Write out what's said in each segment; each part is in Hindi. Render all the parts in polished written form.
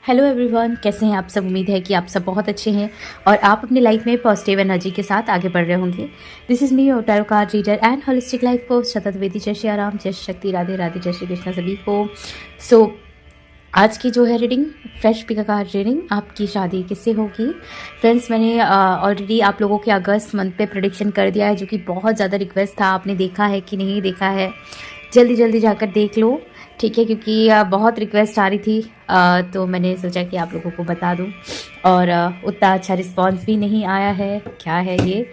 हेलो एवरीवन, कैसे हैं आप सब। उम्मीद है कि आप सब बहुत अच्छे हैं और आप अपनी लाइफ में पॉजिटिव एनर्जी के साथ आगे बढ़ रहे होंगे। This is me, your tarot card reader and holistic life coach Shatat Dwivedi. जय श्री राम, जय श्री शक्ति, राधे राधे, जय श्री कृष्णा सभी को। सो आज की जो है reading, fresh pick card reading, आपकी शादी किससे होगी। फ्रेंड्स, मैंने ऑलरेडी आप लोगों के अगस्त मंथ पे प्रेडिक्शन कर दिया है, जो कि बहुत ज़्यादा रिक्वेस्ट था। आपने देखा है कि नहीं देखा है, जल्दी जल्दी जाकर देख लो, ठीक है, क्योंकि बहुत रिक्वेस्ट आ रही थी। तो मैंने सोचा कि आप लोगों को बता दूं, और उतना अच्छा रिस्पांस भी नहीं आया है। क्या है ये,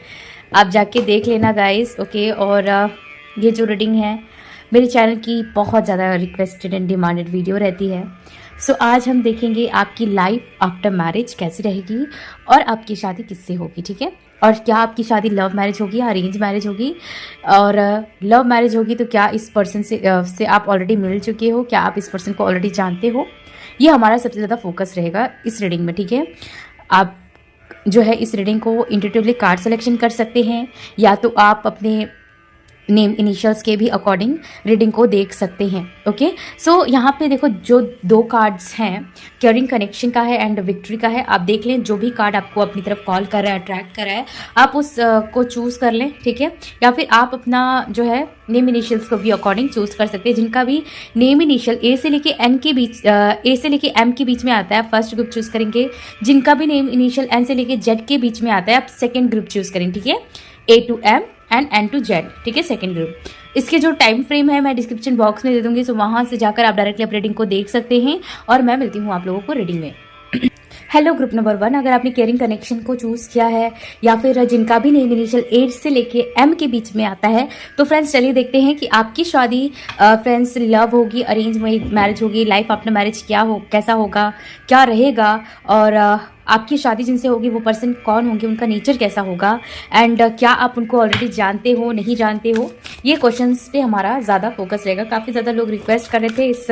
आप जाके देख लेना गाइस, ओके। और ये जो रीडिंग है, मेरे चैनल की बहुत ज़्यादा रिक्वेस्टेड एंड डिमांडेड वीडियो रहती है। सो आज हम देखेंगे आपकी लाइफ आफ्टर मैरिज कैसी रहेगी और आपकी शादी किससे होगी, ठीक है। और क्या आपकी शादी लव मैरिज होगी या अरेंज मैरिज होगी, और लव मैरिज होगी तो क्या इस पर्सन से आप ऑलरेडी मिल चुके हो, क्या आप इस पर्सन को ऑलरेडी जानते हो। ये हमारा सबसे ज़्यादा फोकस रहेगा इस रीडिंग में, ठीक है। आप जो है इस रीडिंग को इंट्यूटिवली कार्ड सिलेक्शन कर सकते हैं, या तो आप अपने नेम इनिशियल्स के भी अकॉर्डिंग रीडिंग को देख सकते हैं, ओके। सो यहाँ पे देखो, जो दो कार्ड्स हैं, केयरिंग कनेक्शन का है एंड विक्ट्री का है। आप देख लें, जो भी कार्ड आपको अपनी तरफ कॉल कर रहा है, अट्रैक्ट कर रहा है, आप उस को चूज़ कर लें, ठीक है। या फिर आप अपना जो है नेम इनिशियल्स को भी अकॉर्डिंग चूज़ कर सकते हैं। जिनका भी नेम इनिशियल ए से लेके एन के बीच, ए से लेके एम के बीच में आता है, फर्स्ट ग्रुप चूज़ करेंगे। जिनका भी नेम इनिशियल एन से लेके जेड के बीच में आता है, आप सेकेंड ग्रुप चूज़ करेंगे, ठीक है। A to M and N to Z, ठीक है, सेकेंड ग्रुप। इसके जो टाइम फ्रेम है मैं डिस्क्रिप्शन बॉक्स में दे दूंगी, सो वहां से जाकर आप डायरेक्टली अपनी रीडिंग को देख सकते हैं। और मैं मिलती हूँ आप लोगों को रीडिंग में। हेलो ग्रुप नंबर 1, अगर आपने केयरिंग कनेक्शन को चूज़ किया है, या फिर जिनका भी नेम इनिशियल ए से लेके एम के बीच में आता है, तो फ्रेंड्स चलिए देखते हैं कि आपकी शादी फ्रेंड्स लव होगी, अरेंज मैरिज होगी, लाइफ आफ्टर मैरिज कैसा होगा, क्या रहेगा, और आपकी शादी जिनसे होगी वो पर्सन कौन होंगे, उनका नेचर कैसा होगा, एंड क्या आप उनको ऑलरेडी जानते हो, नहीं जानते हो। ये क्वेश्चंस पे हमारा ज़्यादा फोकस रहेगा। काफ़ी ज़्यादा लोग रिक्वेस्ट कर रहे थे इस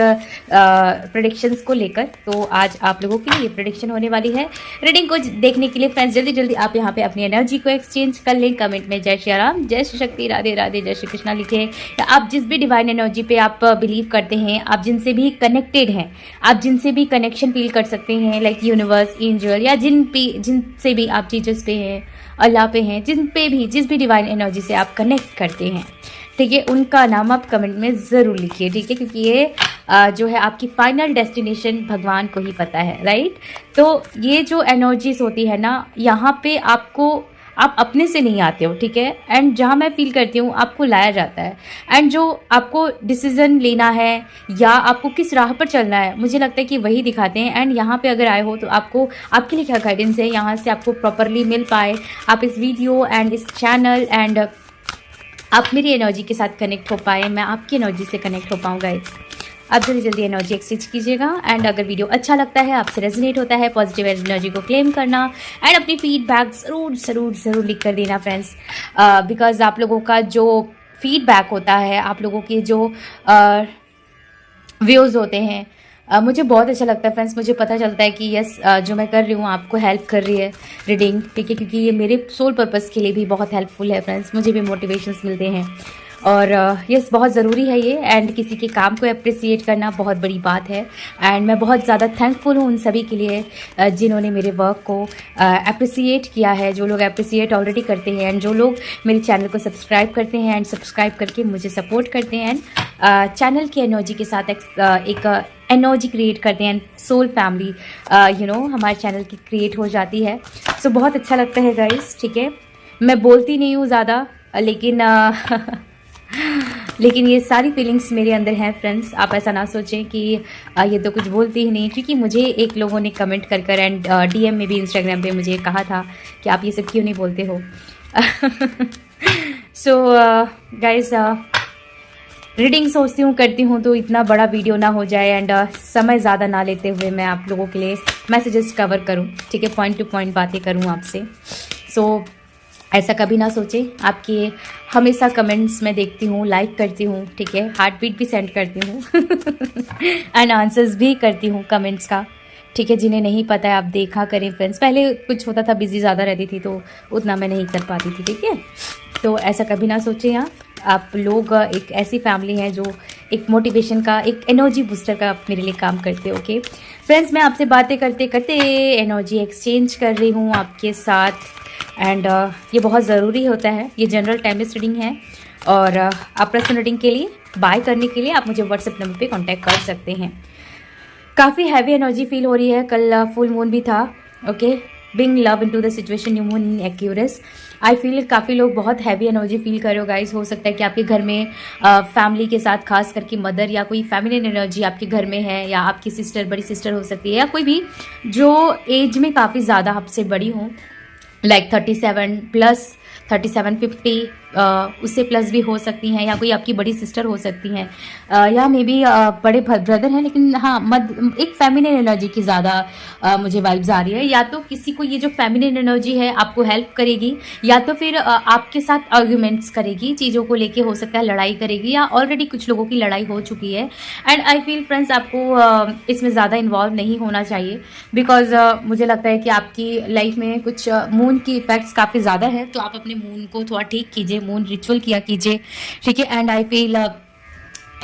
प्रेडिक्शंस को लेकर, तो आज आप लोगों के लिए ये प्रेडिक्शन होने वाली है। रीडिंग को देखने के लिए फ्रेंड्स जल्दी जल्दी आप यहाँ पे अपनी एनर्जी को एक्सचेंज कर लें। कमेंट में जय श्री राम, जय श्री शक्ति, राधे राधे, जय श्री कृष्णा लिखें। आप जिस भी डिवाइन एनर्जी पे आप बिलीव करते हैं, आप जिनसे भी कनेक्टेड हैं, आप जिनसे भी कनेक्शन फील कर सकते हैं, लाइक यूनिवर्स, एंजल, या जिनसे भी आप जीसस पे हैं, अल्लाह पे हैं, जिस भी डिवाइन एनर्जी से आप कनेक्ट करते हैं, ठीक है, उनका नाम आप कमेंट में ज़रूर लिखिए, ठीक है, क्योंकि ये जो है आपकी फाइनल डेस्टिनेशन भगवान को ही पता है, राइट। तो ये जो एनर्जीज होती है ना, यहाँ पे आप अपने से नहीं आते हो, ठीक है। एंड जहाँ मैं फील करती हूँ आपको लाया जाता है, एंड जो आपको डिसीजन लेना है या आपको किस राह पर चलना है, मुझे लगता है कि वही दिखाते हैं। एंड यहाँ पे अगर आए हो तो आपके लिए क्या गाइडेंस है, यहाँ से आपको प्रॉपरली मिल पाए, आप इस वीडियो एंड इस चैनल एंड आप मेरी एनर्जी के साथ कनेक्ट हो पाए, मैं आपकी एनर्जी से कनेक्ट हो पाऊँ गाइस। आप जल्दी जल्दी एनर्जी एक्सचेंज कीजिएगा। एंड अगर वीडियो अच्छा लगता है, आपसे रेजोनेट होता है, पॉजिटिव एनर्जी को क्लेम करना एंड अपनी फीडबैक ज़रूर ज़रूर ज़रूर लिख कर देना फ्रेंड्स, बिकॉज आप लोगों का जो फीडबैक होता है, आप लोगों के जो व्यूज़ होते हैं, मुझे बहुत अच्छा लगता है फ्रेंड्स। मुझे पता चलता है कि यस, जो मैं कर रही हूँ आपको हेल्प कर रही है रीडिंग, ठीक है, क्योंकि ये मेरे सोल पर्पस के लिए भी बहुत हेल्पफुल है फ्रेंड्स। मुझे भी मोटिवेशंस मिलते हैं, और यस बहुत ज़रूरी है ये। एंड किसी के काम को अप्रिसिएट करना बहुत बड़ी बात है, एंड मैं बहुत ज़्यादा थैंकफुल हूँ उन सभी के लिए जिन्होंने मेरे वर्क को अप्रिसिएट किया है, जो लोग अप्रिसिएट ऑलरेडी करते हैं, एंड जो लोग मेरे चैनल को सब्सक्राइब करते हैं एंड सब्सक्राइब करके मुझे सपोर्ट करते हैं, एंड चैनल की एनर्जी के साथ एक एनर्जी क्रिएट करते हैं, सोल फैमिली हमारे चैनल की क्रिएट हो जाती है। सो बहुत अच्छा लगता है गाइस, ठीक है। मैं बोलती नहीं हूँ ज़्यादा, लेकिन ये सारी फीलिंग्स मेरे अंदर हैं फ्रेंड्स। आप ऐसा ना सोचें कि ये तो कुछ बोलती ही नहीं, क्योंकि मुझे एक लोगों ने कमेंट कर एंड डीएम में भी इंस्टाग्राम पे मुझे कहा था कि आप ये सब क्यों नहीं बोलते हो। सो गाइस, रीडिंग सोचती हूँ करती हूँ तो इतना बड़ा वीडियो ना हो जाए, एंड समय ज़्यादा ना लेते हुए मैं आप लोगों के लिए मैसेजेस कवर करूँ, ठीक है, पॉइंट टू पॉइंट बातें करूँ आपसे। सो ऐसा कभी ना सोचें। आपके हमेशा कमेंट्स मैं देखती हूँ, लाइक करती हूँ, ठीक है, हार्ट बीट भी सेंड करती हूँ एंड आंसर्स भी करती हूँ कमेंट्स का, ठीक है। जिन्हें नहीं पता है आप देखा करें फ्रेंड्स। पहले कुछ होता था, बिजी ज़्यादा रहती थी तो उतना मैं नहीं कर पाती थी, ठीक है। तो ऐसा कभी ना सोचें। आप लोग एक ऐसी फैमिली हैं जो एक मोटिवेशन का, एक एनर्जी बूस्टर का आप मेरे लिए काम करते हो, ओके। फ्रेंड्स, मैं आपसे बातें करते करते एनर्जी एक्सचेंज कर रही हूँ आपके साथ एंड ये बहुत ज़रूरी होता है। ये जनरल टाइमलेस रीडिंग है और आप पर्सनल रीडिंग के लिए बाय करने के लिए आप मुझे व्हाट्सएप नंबर पे कांटेक्ट कर सकते हैं। काफ़ी हैवी एनर्जी फील हो रही है। कल फुल मून भी था। Okay, being love into the situation, new moon in occurs. I feel काफ़ी लोग बहुत हैवी एनर्जी फील कर रहे हो गाइस। हो सकता है कि आपके घर में फैमिली के साथ, खास करके मदर या कोई फेमिनिन एनर्जी आपके घर में है, या आपकी सिस्टर, बड़ी सिस्टर हो सकती है, या कोई भी जो एज में काफ़ी ज़्यादा आपसे बड़ी हो, लाइक 37 प्लस, 37 50 उससे प्लस भी हो सकती हैं, या कोई आपकी बड़ी सिस्टर हो सकती हैं, या मे बी बड़े ब्रदर हैं। लेकिन हाँ, एक फेमिनिन एनर्जी की ज़्यादा मुझे वाइब्स आ रही है। या तो किसी को ये जो फेमिनिन एनर्जी है आपको हेल्प करेगी, या तो फिर आपके साथ आर्ग्यूमेंट्स करेगी, चीज़ों को लेके हो सकता है लड़ाई करेगी, या ऑलरेडी कुछ लोगों की लड़ाई हो चुकी है। एंड आई फील फ्रेंड्स, आपको इसमें ज़्यादा इन्वॉल्व नहीं होना चाहिए, बिकॉज मुझे लगता है कि आपकी लाइफ में कुछ मून की इफेक्ट्स काफ़ी ज़्यादा है। तो आप अपने मून को थोड़ा ठीक कीजिए, मून रिचुअल किया कीजिए, ठीक है। एंड आई फील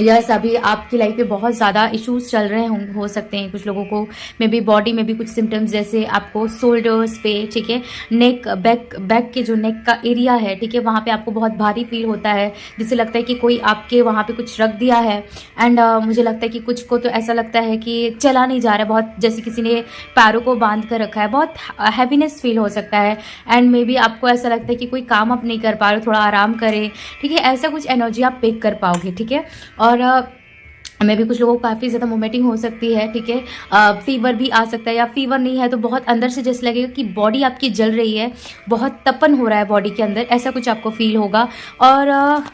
यस, अभी आपकी लाइफ में बहुत ज़्यादा इश्यूज चल रहे हो सकते हैं कुछ लोगों को। मे बी बॉडी में भी कुछ सिम्टम्स, जैसे आपको शोल्डर्स पे, ठीक है, नेक, बैक के जो नेक का एरिया है, ठीक है, वहाँ पे आपको बहुत भारी फील होता है, जिससे लगता है कि कोई आपके वहाँ पे कुछ रख दिया है। एंड मुझे लगता है कि कुछ को तो ऐसा लगता है कि चला नहीं जा रहा है, बहुत जैसे किसी ने पैरों को बांध कर रखा है, बहुत हैवीनेस फील हो सकता है। एंड मे बी आपको ऐसा लगता है कि कोई काम आप नहीं कर पा रहे हो, थोड़ा आराम करें, ठीक है। ऐसा कुछ एनर्जी आप पिक कर पाओगे, ठीक है। और में भी कुछ लोगों को काफ़ी ज़्यादा मोमेंटिंग हो सकती है, ठीक है। फीवर भी आ सकता है, या फीवर नहीं है तो बहुत अंदर से जैसे लगेगा कि बॉडी आपकी जल रही है, बहुत तपन हो रहा है बॉडी के अंदर, ऐसा कुछ आपको फील होगा। और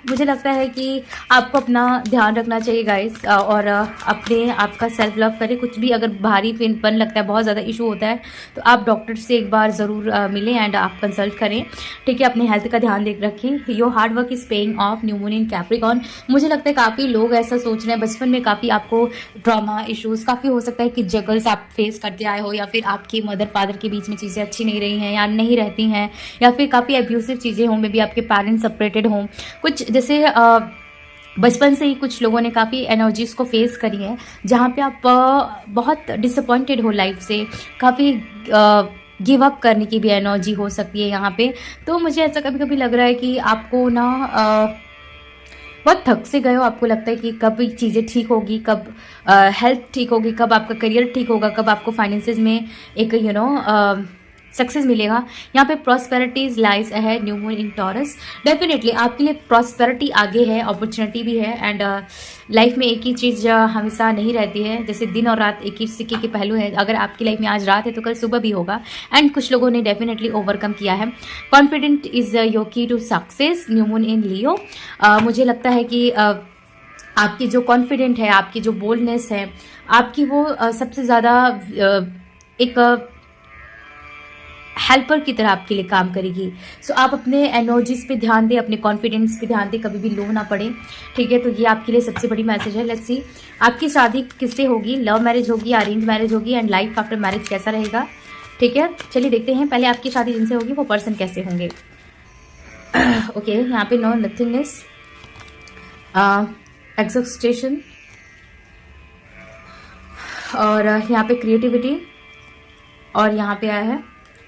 मुझे लगता है कि आपको अपना ध्यान रखना चाहिए गाइस, और अपने आपका सेल्फ लव करें। कुछ भी अगर भारी पन लगता है, बहुत ज़्यादा इशू होता है, तो आप डॉक्टर से एक बार ज़रूर मिलें एंड आप कंसल्ट करें, ठीक है। अपने हेल्थ का ध्यान रखें। Your hard work is paying off, new moon in Capricorn. मुझे लगता है काफ़ी लोग ऐसा सोच रहे हैं, बचपन में काफ़ी आपको ट्रॉमा इश्यूज काफ़ी हो सकता है कि जगल्स आप फेस करते आए हो, या फिर आपके मदर फादर के बीच में चीज़ें अच्छी नहीं रही हैं या नहीं रहती हैं, या फिर काफ़ी अब्यूसिव चीज़ें हों, मे बी आपके पेरेंट्स सेपरेटेड हों, कुछ जैसे बचपन से ही कुछ लोगों ने काफ़ी एनर्जीज़ को फेस करी है, जहाँ पे आप बहुत डिसअपॉइंटेड हो लाइफ से, काफ़ी गिव अप करने की भी एनर्जी हो सकती है यहाँ पे। तो मुझे ऐसा कभी कभी लग रहा है कि आपको ना बहुत थक से गए हो, आपको लगता है कि कब चीज़ें ठीक होगी, कब हेल्थ ठीक होगी, कब आपका करियर ठीक होगा, कब आपको फाइनेंसेस में एक सक्सेस मिलेगा। यहाँ पे prosperities lies ahead, new moon in Taurus. Definitely आपके लिए प्रॉस्पेरिटी आगे है, अपॉर्चुनिटी भी है। एंड लाइफ में एक ही चीज़ हमेशा नहीं रहती है, जैसे दिन और रात एक ही सिक्के के पहलू है। अगर आपकी लाइफ में आज रात है तो कल सुबह भी होगा। एंड कुछ लोगों ने डेफिनेटली ओवरकम किया है। Confident is your key to success, new moon in Leo. मुझे लगता है कि आपकी जो कॉन्फिडेंट है, आपकी जो बोल्डनेस है, आपकी वो सबसे ज़्यादा एक हेल्पर की तरह आपके लिए काम करेगी। सो आप अपने एनर्जीज पे ध्यान दें, अपने कॉन्फिडेंस पे ध्यान दें, कभी भी लो ना पड़े, ठीक है। तो ये आपके लिए सबसे बड़ी मैसेज है। लेट्स सी आपकी शादी किससे होगी, लव मैरिज होगी, अरेंज मैरिज होगी, एंड लाइफ आफ्टर मैरिज कैसा रहेगा, ठीक है। चलिए देखते हैं पहले आपकी शादी जिनसे होगी वो पर्सन कैसे होंगे। ओके, यहाँ पे नो नथिंगनेस, एक्सोस्टेशन, और यहाँ पे क्रिएटिविटी, और यहाँ पे आया है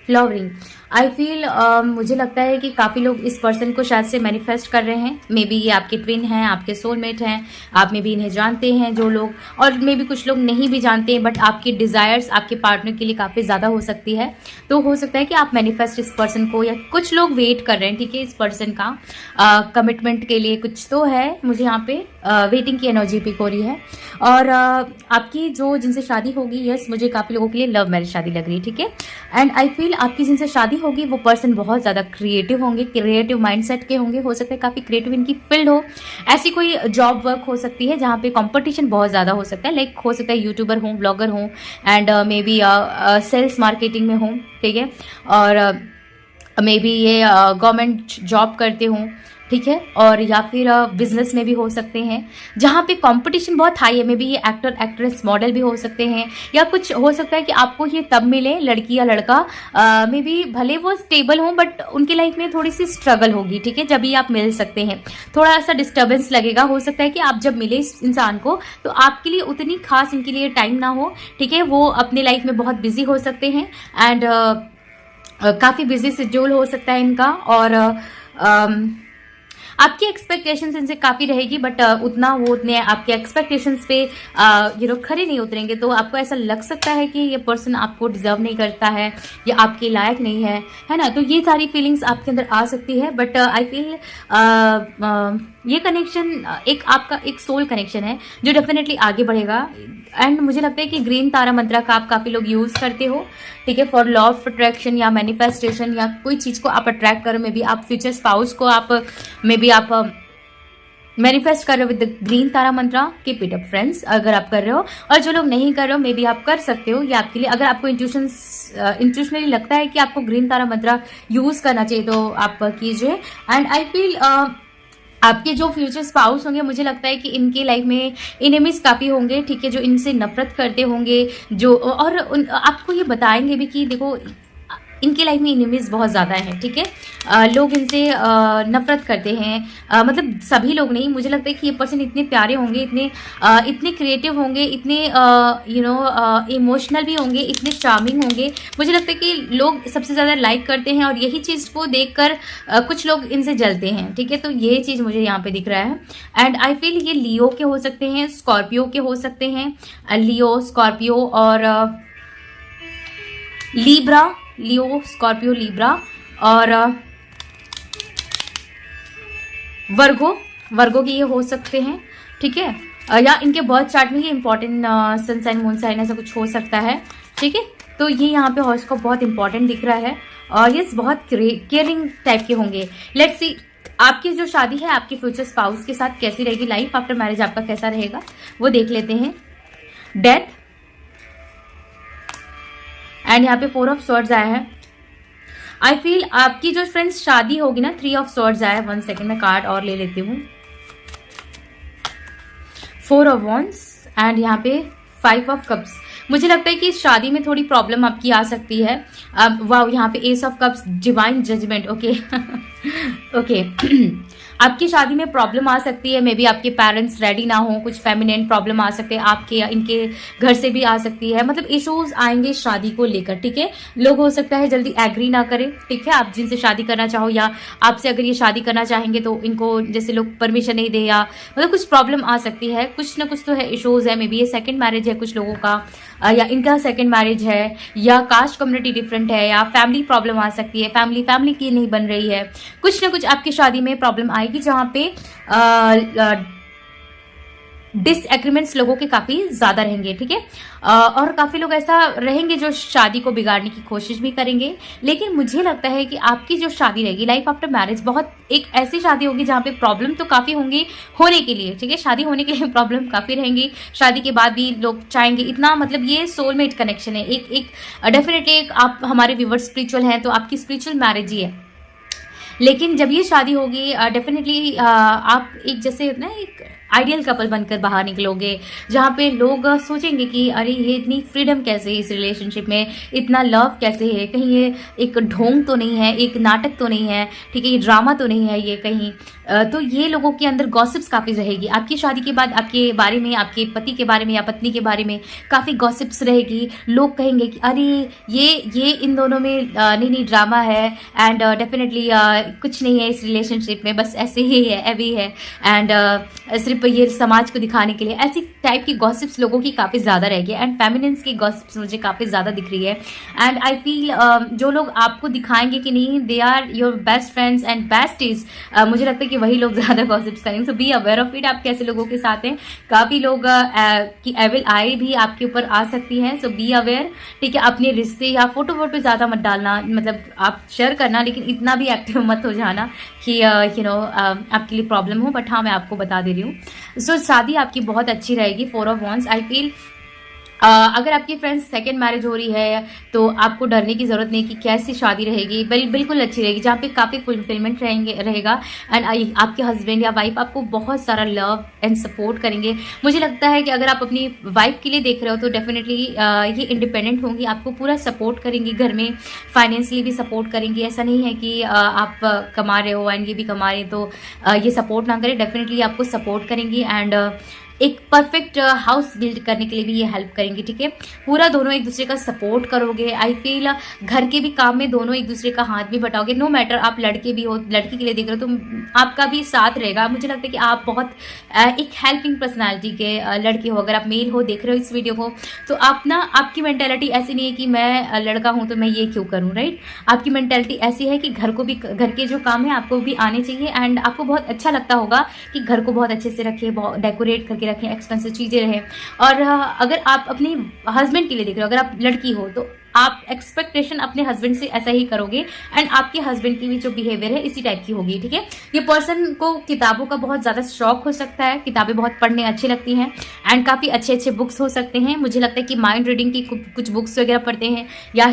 फ्लावरिंग। आई फील मुझे लगता है कि काफ़ी लोग इस पर्सन को शायद से मैनिफेस्ट कर रहे हैं। मे बी ये आपके ट्विन हैं, आपके सोलमेट हैं, आप मे बी इन्हें जानते हैं जो लोग, और मे बी कुछ लोग नहीं भी जानते हैं, बट आपकी डिज़ायर्स आपके पार्टनर के लिए काफ़ी ज़्यादा हो सकती है। तो हो सकता है कि आप मैनिफेस्ट इस पर्सन को, या कुछ लोग वेट कर रहे हैं, ठीक है, इस पर्सन का कमिटमेंट के लिए कुछ तो है। मुझे यहाँ पे वेटिंग की एनर्जी पिक हो रही है। और आपकी जो जिनसे शादी होगी, यस, मुझे काफ़ी लोगों के लिए लव मैरिज शादी लग रही है, ठीक है। एंड आई फील आपकी जिनसे शादी होगी वो पर्सन बहुत ज़्यादा क्रिएटिव होंगे, क्रिएटिव माइंडसेट के होंगे। हो सकता है काफ़ी क्रिएटिव इनकी फील्ड हो, ऐसी कोई जॉब वर्क हो सकती है जहाँ पे कंपटीशन बहुत ज़्यादा हो सकता है। लाइक हो सकता है यूट्यूबर हों, ब्लॉगर हों, and may be sales marketing में हों, ठीक है। और मे बी ये गवर्नमेंट जॉब करते हों, ठीक है, और या फिर बिजनेस में भी हो सकते हैं जहाँ पे कंपटीशन बहुत हाई है। मे बी ये एक्टर एक्ट्रेस मॉडल भी हो सकते हैं, या कुछ हो सकता है कि आपको ये तब मिले लड़की या लड़का, मे बी भले वो स्टेबल हों बट उनकी लाइफ में थोड़ी सी स्ट्रगल होगी, ठीक है, जब भी आप मिल सकते हैं। थोड़ा सा डिस्टर्बेंस लगेगा, हो सकता है कि आप जब मिले इस इंसान को तो आपके लिए उतनी खास उनके लिए टाइम ना हो, ठीक है, वो अपने लाइफ में बहुत बिजी हो सकते हैं एंड काफ़ी बिजी शेड्यूल हो सकता है इनका, और आपकी एक्सपेक्टेशंस इनसे काफ़ी रहेगी बट उतना वो उतने आपके एक्सपेक्टेशंस पे खरे नहीं उतरेंगे, तो आपको ऐसा लग सकता है कि ये पर्सन आपको डिजर्व नहीं करता है या आपके लायक नहीं है ना। तो ये सारी फीलिंग्स आपके अंदर आ सकती है, बट आई फील ये कनेक्शन एक आपका एक सोल कनेक्शन है जो डेफिनेटली आगे बढ़ेगा। एंड मुझे लगता है कि ग्रीन तारा मंत्रा का आप काफ़ी लोग यूज़ करते हो, ठीक है, फॉर लॉ ऑफ अट्रैक्शन या मैनिफेस्टेशन, या कोई चीज़ को आप अट्रैक्ट करो, मे बी आप फ्यूचर स्पाउस को आप मे बी आप मैनिफेस्ट कर रहे हो with the green Tara Mantra. Keep it up friends, अगर आप कर रहे हो, और जो लोग नहीं कर रहे हो मे बी आप कर सकते हो, ये आपके लिए, अगर आपको इंट्यूशनली लगता है कि आपको ग्रीन तारा मंत्रा यूज़ करना चाहिए तो आप कीजिए। एंड आई फील आपके जो फ्यूचर स्पाउस होंगे, मुझे लगता है कि इनके लाइफ में इनेमीज काफ़ी होंगे, ठीक है, जो इनसे नफरत करते होंगे, जो और आपको ये बताएंगे भी कि देखो इनके लाइफ में इनेमीज बहुत ज़्यादा हैं, ठीक है, लोग इनसे नफरत करते हैं, मतलब सभी लोग नहीं, मुझे लगता है कि ये पर्सन इतने प्यारे होंगे, इतने क्रिएटिव होंगे, इतने इमोशनल भी होंगे, इतने चार्मिंग होंगे, मुझे लगता है कि लोग सबसे ज़्यादा लाइक करते हैं, और यही चीज़ को देखकर कुछ लोग इनसे जलते हैं, ठीक है, तो ये चीज़ मुझे यहाँ पे दिख रहा है। एंड आई फील ये लियो के हो सकते हैं, स्कॉर्पियो के हो सकते हैं, लियो, स्कॉर्पियो और लीब्रा, लियो, स्कॉर्पियो, लीब्रा और वर्गो के ये हो सकते हैं, ठीक है, या इनके बर्थ चार्ट में ये important sun sign, moon sign ऐसा कुछ हो सकता है, ठीक है, तो ये यहाँ पे हॉरोस्कोप बहुत इंपॉर्टेंट दिख रहा है, और ये बहुत केयरिंग टाइप के होंगे। लेट्स सी आपकी जो शादी है आपके फ्यूचर स्पाउस के साथ कैसी रहेगी, लाइफ आफ्टर मैरिज आपका कैसा रहेगा वो देख लेते हैं। डेथ, एंड यहाँ पे 4 ऑफ स्वॉर्ड्स आया है। आई फील आपकी जो फ्रेंड्स शादी होगी ना, 3 ऑफ स्वॉर्ड्स आया है। 1 सेकेंड में कार्ड और ले लेती हूँ। 4 ऑफ वॉन्ड्स एंड यहाँ पे 5 ऑफ कप्स। मुझे लगता है कि इस शादी में थोड़ी प्रॉब्लम आपकी आ सकती है। अब वाह, यहाँ पे ace of cups, divine judgement, okay okay आपकी शादी में प्रॉब्लम आ सकती है, मे बी आपके पेरेंट्स रेडी ना हो, कुछ फेमिनेंट प्रॉब्लम आ सकते हैं आपके या इनके घर से भी आ सकती है, मतलब इश्यूज आएंगे शादी को लेकर, ठीक है। लोग हो सकता है जल्दी एग्री ना करें, ठीक है, आप जिनसे शादी करना चाहो या आपसे अगर ये शादी करना चाहेंगे तो इनको जैसे लोग परमिशन नहीं दे, या मतलब कुछ प्रॉब्लम आ सकती है, कुछ ना कुछ तो है, इश्यूज है, मे बी ये सेकेंड मैरिज है कुछ लोगों का, या इनका सेकेंड मैरिज है, या कास्ट कम्युनिटी डिफरेंट है, या फैमिली प्रॉब्लम आ सकती है, फैमिली की नहीं बन रही है, कुछ ना कुछ आपकी शादी में प्रॉब्लम आएगी जहां पे डिसएग्रीमेंट्स लोगों के काफी ज्यादा रहेंगे, ठीक है, और काफी लोग ऐसा रहेंगे जो शादी को बिगाड़ने की कोशिश भी करेंगे। लेकिन मुझे लगता है कि आपकी जो शादी रहेगी लाइफ आफ्टर मैरिज बहुत एक ऐसी शादी होगी जहाँ पे प्रॉब्लम तो काफी होंगी होने के लिए, ठीक है, शादी होने के लिए प्रॉब्लम काफी रहेंगी, शादी के बाद भी लोग चाहेंगे इतना, मतलब ये सोलमेट कनेक्शन है, एक डेफिनेटली एक आप हमारे व्यूअर्स स्पिरिचुअल हैं तो आपकी स्पिरिचुअल मैरिज ही है। लेकिन जब ये शादी होगी डेफिनेटली आप एक जैसे ना एक आइडियल कपल बनकर बाहर निकलोगे, जहाँ पे लोग सोचेंगे कि अरे ये इतनी फ्रीडम कैसे है इस रिलेशनशिप में, इतना लव कैसे है, कहीं ये एक ढोंग तो नहीं है, एक नाटक तो नहीं है, ठीक है, ये ड्रामा तो नहीं है ये कहीं, तो ये लोगों के अंदर गॉसिप्स काफ़ी रहेगी। आपकी शादी के बाद आपके बारे में, आपके पति के बारे में या पत्नी के बारे में काफ़ी गॉसिप्स रहेगी। लोग कहेंगे कि अरे ये इन दोनों में नहीं ड्रामा है, एंड डेफिनेटली कुछ नहीं है इस रिलेशनशिप में, बस ऐसे ही है, अभी है, एंड सिर्फ ये समाज को दिखाने के लिए, ऐसी टाइप की गॉसिप्स लोगों की काफ़ी ज़्यादा रहेगी। एंड फेमिनिन्स की गॉसिप्स मुझे काफ़ी ज़्यादा दिख रही है। एंड आई फील जो लोग आपको दिखाएंगे कि नहीं they are your best friends and besties, मुझे लगता है कि वही लोग ज़्यादा गॉसिप्स करेंगे। So be aware of it, आप कैसे लोगों के साथ हैं। काफ़ी लोग की एविल आई भी आपके ऊपर आ सकती है, सो बी अवेयर, ठीक है। अपने रिश्ते या फोटो वोटो ज़्यादा मत डालना, मतलब आप शेयर करना लेकिन इतना भी एक्टिव मत हो जाना कि आपके लिए प्रॉब्लम हो, बट हाँ मैं आपको बता दे रही हूँ। सो शादी आपकी बहुत अच्छी रहेगी। 4 ऑफ वॉन्ड्स, आई फील अगर आपकी फ्रेंड्स सेकंड मैरिज हो रही है तो आपको डरने की ज़रूरत नहीं कि कैसी शादी रहेगी, बिल्कुल अच्छी रहेगी, जहाँ पे काफ़ी फुलफिलमेंट रहेगा। एंड आपके हस्बैंड या वाइफ आपको बहुत सारा लव एंड सपोर्ट करेंगे। मुझे लगता है कि अगर आप अपनी वाइफ के लिए देख रहे हो तो डेफिनेटली ये इंडिपेंडेंट होंगी, आपको पूरा सपोर्ट करेंगी, घर में फाइनेंशियली भी सपोर्ट करेंगी। ऐसा नहीं है कि आप कमा रहे हो एंड ये भी कमा रहे हैं तो ये सपोर्ट ना करें, डेफिनेटली आपको सपोर्ट करेंगी एंड एक परफेक्ट हाउस बिल्ड करने के लिए भी ये हेल्प करेंगे, ठीक है। पूरा दोनों एक दूसरे का सपोर्ट करोगे। आई फील घर के भी काम में दोनों एक दूसरे का हाथ भी बटाओगे। नो मैटर आप लड़के भी हो, लड़की के लिए देख रहे हो तो आपका भी साथ रहेगा। मुझे लगता है कि आप बहुत एक हेल्पिंग पर्सनालिटी के लड़के हो। अगर आप मेल हो, देख रहे हो इस वीडियो को, तो आप ना, आपकी मेंटेलिटी ऐसी नहीं है कि मैं लड़का हूं तो मैं ये क्यों करूं, राइट। आपकी मेंटेलिटी ऐसी है कि घर को भी, घर के जो काम है आपको भी आने चाहिए एंड आपको बहुत अच्छा लगता होगा कि घर को बहुत अच्छे से रखे, बहुत डेकोरेट करके रखें, एक्सपेंसिव चीज़ें रहें। और अगर आप अपने हस्बैंड के लिए देख रहे हो, अगर आप लड़की हो तो आप एक्सपेक्टेशन अपने हस्बैंड से ऐसा ही करोगे एंड आपके हस्बैंड की भी जो बिहेवियर है इसी टाइप की होगी, ठीक है। ये पर्सन को किताबों का बहुत ज़्यादा शौक हो सकता है, किताबें बहुत पढ़ने अच्छी लगती हैं एंड काफ़ी अच्छे अच्छे बुक्स हो सकते हैं। मुझे लगता है कि माइंड रीडिंग की कुछ बुक्स वगैरह पढ़ते हैं या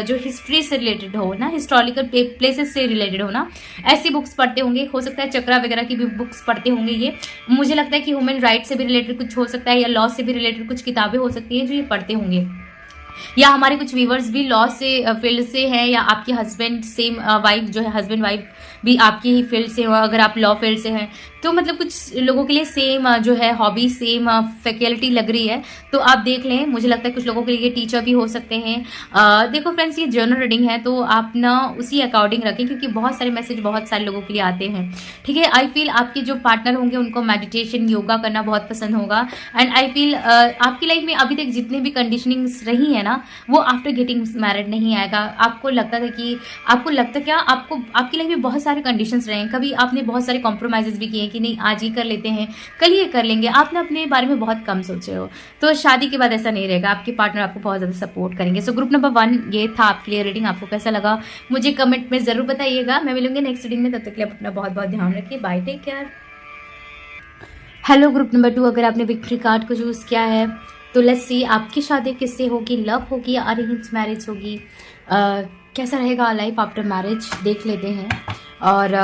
जो हिस्ट्री से रिलेटेड हो ना, हिस्टोरिकल प्लेसेस से रिलेटेड हो ना, ऐसी बुक्स पढ़ते होंगे। हो सकता है चक्रा वगैरह की भी बुक्स पढ़ते होंगे ये। मुझे लगता है कि ह्यूमन राइट से भी रिलेटेड कुछ हो सकता है या लॉ से भी रिलेटेड कुछ किताबें हो सकती हैं जो ये पढ़ते होंगे। या हमारे कुछ व्यूवर्स भी लॉ से फील्ड से हैं या आपके हस्बैंड सेम वाइफ जो है, हस्बैंड वाइफ भी आपकी ही फील्ड से हो, अगर आप लॉ फील्ड से हैं तो मतलब कुछ लोगों के लिए सेम जो है हॉबी, सेम फैकल्टी लग रही है तो आप देख लें। मुझे लगता है कुछ लोगों के लिए टीचर भी हो सकते हैं। देखो फ्रेंड्स, ये जर्नल रीडिंग है तो आप ना उसी अकॉर्डिंग रखें क्योंकि बहुत सारे मैसेज बहुत सारे लोगों के लिए आते हैं, ठीक है। आई फील आपके जो पार्टनर होंगे उनको मेडिटेशन, योगा करना बहुत पसंद होगा एंड आई फील आपकी लाइफ में अभी तक जितनी भी कंडीशनिंग्स रही है ना वो आफ्टर गेटिंग मैरिड नहीं आएगा। आपको लगता था कि आपकी लाइफ में बहुत सारे कंडीशंस रहे हैं, कभी आपने बहुत सारे कॉम्प्रोमाइजेस भी किए कि नहीं आज ये कर लेते हैं, कल ये कर लेंगे, आपने अपने बारे में बहुत कम सोचे हो। तो शादी के बाद ऐसा नहीं रहेगा, आपके पार्टनर आपको बहुत ज़्यादा सपोर्ट करेंगे। सो ग्रुप नंबर 1 ये था आपके लिए रीडिंग। आपको कैसा लगा मुझे कमेंट में ज़रूर बताइएगा। मैं मिलूंगी नेक्स्ट रीडिंग में, तब तक के लिए अपना बहुत बहुत ध्यान रखिए। Bye, take care. Hello group number 2, अगर आपने विक्ट्री कार्ड को चूज़ किया है तो लेट्स सी आपकी शादी किससे होगी, लव होगी या अरेंज मैरिज होगी, कैसा रहेगा लाइफ आफ्टर मैरिज, देख लेते हैं। और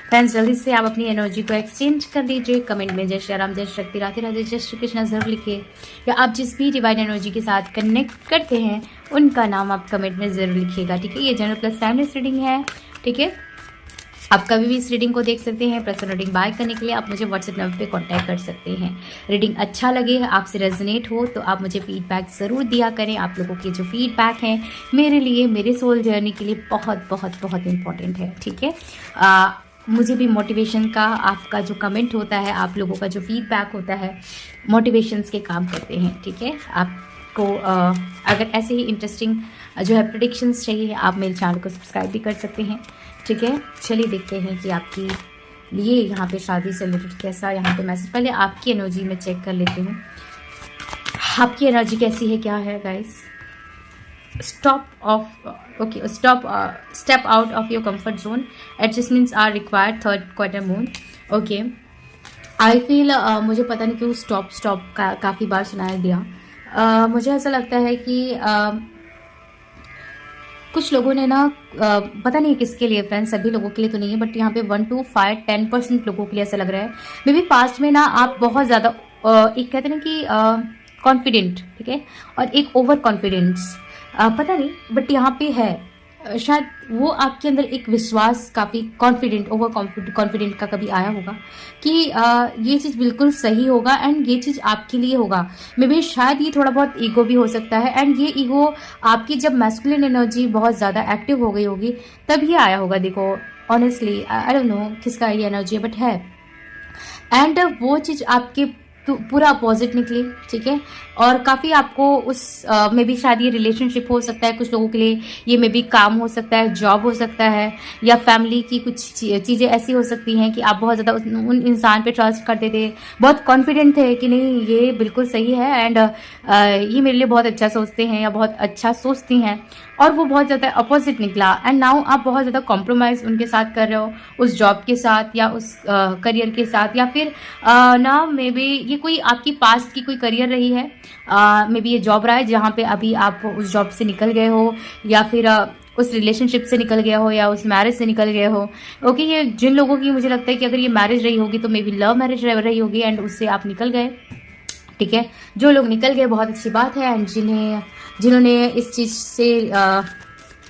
फ्रेंड्स जल्दी से आप अपनी एनर्जी को एक्सचेंज कर लीजिए। कमेंट में जय श्री राम, जय शक्ति, राधे राधे, जय श्री कृष्णा जरूर लिखिए। या आप जिस भी डिवाइन एनर्जी के साथ कनेक्ट करते हैं उनका नाम आप कमेंट में ज़रूर लिखिएगा, ठीक है। ये जनरल प्लस टाइमलेस रीडिंग है, ठीक है। आप कभी भी इस रीडिंग को देख सकते हैं। पर्सनल रीडिंग बाय करने के लिए आप मुझे व्हाट्सएप नंबर पे कांटेक्ट कर सकते हैं। रीडिंग अच्छा लगे, आपसे रेजोनेट हो तो आप मुझे फीडबैक ज़रूर दिया करें। आप लोगों के जो फीडबैक हैं मेरे लिए, मेरे सोल जर्नी के लिए बहुत बहुत बहुत इंपॉर्टेंट है, ठीक है। मुझे भी मोटिवेशन का, आपका जो कमेंट होता है, आप लोगों का जो फीडबैक होता है, मोटिवेशंस के काम करते हैं, ठीक है। आपको अगर ऐसे ही इंटरेस्टिंग जो है प्रेडिक्शंस चाहिए आप मेरे चैनल को सब्सक्राइब भी कर सकते हैं, ठीक है। चलिए देखते हैं कि आपकी लिए यहाँ पे शादी से रिलेटेड कैसा यहाँ पे मैसेज। पहले आपकी एनर्जी में चेक कर लेती हूँ, आपकी एनर्जी कैसी है, क्या है guys. Step out of your comfort zone, adjustments are required, third quarter moon, okay. I feel मुझे पता नहीं क्यों स्टॉप काफ़ी बार सुनाया दिया। मुझे ऐसा लगता है कि कुछ लोगों ने ना पता नहीं किसके लिए फ्रेंड्स, सभी लोगों के लिए तो नहीं है, बट यहाँ पे 1 to 5 10% लोगों के लिए ऐसा लग रहा है। मे बी पास्ट में ना आप बहुत ज़्यादा एक कहते हैं ना कि कॉन्फिडेंट, ठीक है, और एक ओवर कॉन्फिडेंस, पता नहीं बट यहाँ पे है शायद वो आपके अंदर एक विश्वास, काफ़ी कॉन्फिडेंट, ओवर कॉन्फिडेंट का कभी आया होगा कि ये चीज़ बिल्कुल सही होगा एंड ये चीज़ आपके लिए होगा। मे बी शायद ये थोड़ा बहुत ईगो भी हो सकता है एंड ये ईगो आपकी जब मैस्कुलिन एनर्जी बहुत ज़्यादा एक्टिव हो गई होगी तब ये आया होगा। देखो ऑनेस्टली आई डोंट नो किसका ये एनर्जी है बट है, एंड वो चीज़ आपके तो पूरा अपोजिट निकली, ठीक है। और काफ़ी आपको उस में भी शायद ये रिलेशनशिप हो सकता है, कुछ लोगों के लिए ये में भी काम हो सकता है, जॉब हो सकता है, या फैमिली की कुछ चीज़ें ऐसी हो सकती हैं कि आप बहुत ज़्यादा उन इंसान पे ट्रस्ट करते थे, बहुत कॉन्फिडेंट थे कि नहीं ये बिल्कुल सही है एंड ये मेरे लिए बहुत अच्छा सोचते हैं या बहुत अच्छा सोचती हैं, और वो बहुत ज़्यादा अपोजिट निकला एंड नाउ आप बहुत ज़्यादा कॉम्प्रोमाइज़ उनके साथ कर रहे हो, उस जॉब के साथ या उस करियर के साथ, या फिर ना मे बी ये कोई आपकी पास्ट की कोई करियर रही है, मे बी ये जॉब रहा है जहाँ पे अभी आप उस जॉब से निकल गए हो, या फिर उस रिलेशनशिप से निकल गया हो, या उस मैरिज से निकल गए हो। ओके, ये जिन लोगों की मुझे लगता है कि अगर ये मैरिज रही होगी तो मे बी लव मैरिज रही होगी एंड उससे आप निकल गए, ठीक है। जो लोग निकल गए बहुत अच्छी बात है, एंड जिन्होंने इस चीज़ से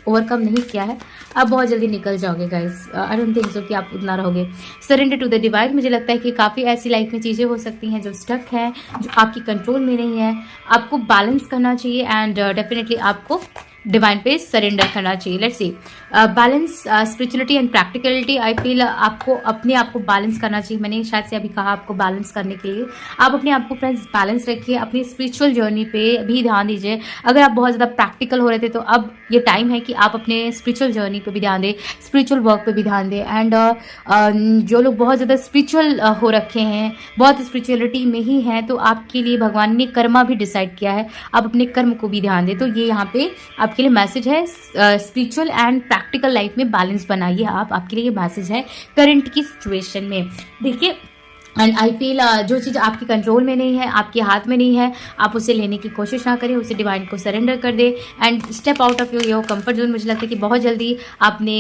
ओवरकम नहीं किया है, आप बहुत जल्दी निकल जाओगे guys. I don't think so कि आप उतना रहोगे। सरेंडर टू द डिवाइन, मुझे लगता है कि काफ़ी ऐसी लाइफ में चीज़ें हो सकती हैं जो स्टक है, जो आपकी कंट्रोल में नहीं है, आपको बैलेंस करना चाहिए एंड डेफिनेटली आपको डिवाइन पे सरेंडर करना चाहिए। Let's see balance spirituality and practicality. I feel आपको अपने आप को बैलेंस करना चाहिए। मैंने शायद से अभी कहा आपको बैलेंस करने के लिए, आप अपने आप को फ्रेंड्स बैलेंस रखिए, अपनी स्पिरिचुअल जर्नी पे भी ध्यान दीजिए। अगर आप बहुत ज़्यादा प्रैक्टिकल हो रहे थे तो अब ये टाइम है कि आप अपने स्पिरिचुअल जर्नी पे भी ध्यान दें, स्पिरिचुअल वर्क पे भी ध्यान दें। एंड जो लोग बहुत ज़्यादा स्पिरिचुअल हो रखे हैं, बहुत स्पिरिचुअलिटी में ही हैं, तो आपके लिए भगवान ने कर्मा भी डिसाइड किया है, आप अपने कर्म को भी ध्यान दें। तो ये यहाँ पे आपके लिए मैसेज है, स्पिरिचुअल एंड प्रैक्टिकल लाइफ में बैलेंस बनाइए आप, आपके लिए ये मैसेज है करंट की सिचुएशन में। देखिए एंड आई फील जो चीज़ आपके कंट्रोल में नहीं है, आपके हाथ में नहीं है, आप उसे लेने की कोशिश ना करें, उसे डिवाइन को सरेंडर कर दे and step out of your comfort zone. मुझे लगता है कि बहुत जल्दी आपने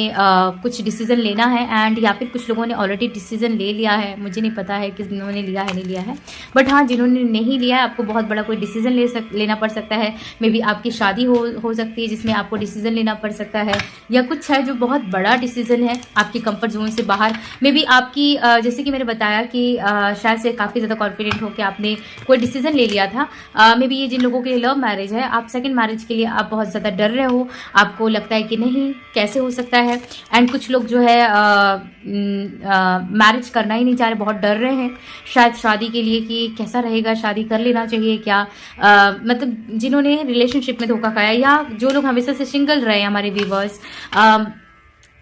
कुछ डिसीजन लेना है, एंड या फिर कुछ लोगों ने ऑलरेडी डिसीजन ले लिया है, मुझे नहीं पता है कि जिन्होंने लिया है नहीं लिया है, बट हाँ जिन्होंने नहीं लिया है आपको बहुत बड़ा कोई डिसीजन लेना पड़ सकता है। मे बी आपकी शादी हो सकती है जिसमें आपको डिसीजन लेना पड़ सकता है, या कुछ है जो बहुत बड़ा डिसीजन है आपके कंफर्ट जोन से बाहर। मे बी आपकी जैसे कि मैंने बताया कि शायद से काफ़ी ज़्यादा कॉन्फिडेंट हो कि आपने कोई डिसीजन ले लिया था। मे बी ये जिन लोगों के लिए लव मैरिज है, आप सेकंड मैरिज के लिए आप बहुत ज़्यादा डर रहे हो, आपको लगता है कि नहीं कैसे हो सकता है। एंड कुछ लोग जो है मैरिज करना ही नहीं चाह रहे, बहुत डर रहे हैं शायद शादी के लिए कि कैसा रहेगा, शादी कर लेना चाहिए क्या। मतलब जिन्होंने रिलेशनशिप में धोखा खाया, या जो लोग हमेशा से सिंगल रहे हमारे व्यूवर्स,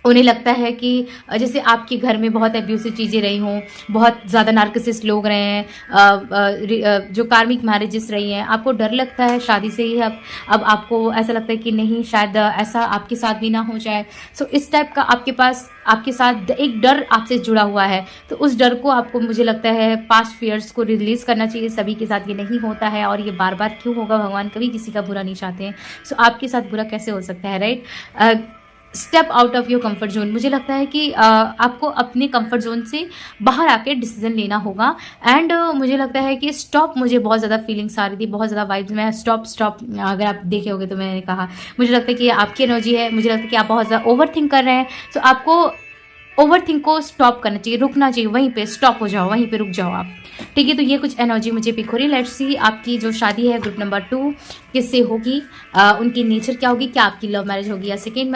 उन्हें लगता है कि जैसे आपके घर में बहुत एब्यूसिव चीज़ें रही हों, बहुत ज़्यादा नार्किसिस्ट लोग रहे हैं, जो कार्मिक मैरिजेस रही हैं, आपको डर लगता है शादी से ही। अब आपको ऐसा लगता है कि नहीं शायद ऐसा आपके साथ भी ना हो जाए। सो इस टाइप का आपके साथ एक डर आपसे जुड़ा हुआ है, तो उस डर को आपको मुझे लगता है पास्ट फियर्स को रिलीज़ करना चाहिए। सभी के साथ ये नहीं होता है, और ये बार बार क्यों होगा, भगवान कभी किसी का बुरा नहीं चाहते हैं। सो आपके साथ बुरा कैसे हो सकता है, right. Step out of your comfort zone. मुझे लगता है कि आपको अपने कंफर्ट जोन से बाहर आके डिसीजन लेना होगा। एंड मुझे लगता है कि स्टॉप, मुझे बहुत ज़्यादा फीलिंग्स आ रही थी, बहुत ज़्यादा वाइब्स में स्टॉप। अगर आप देखे होगे तो मैंने कहा, मुझे लगता है कि ये आपकी एनर्जी है, मुझे लगता है कि आप बहुत ज़्यादा ओवर थिंक कर रहे हैं। तो आपको ओवर थिंक को स्टॉप करना चाहिए, रुकना चाहिए, वहीं पे स्टॉप हो जाओ, वहीं पे रुक जाओ आप, ठीक है। तो ये कुछ एनर्जी मुझे पिक हो रही है। लेट्स सी आपकी जो शादी है ग्रुप नंबर 2 किससे होगी, उनकी नेचर क्या होगी, क्या आपकी लव मैरिज होगी या सेकेंड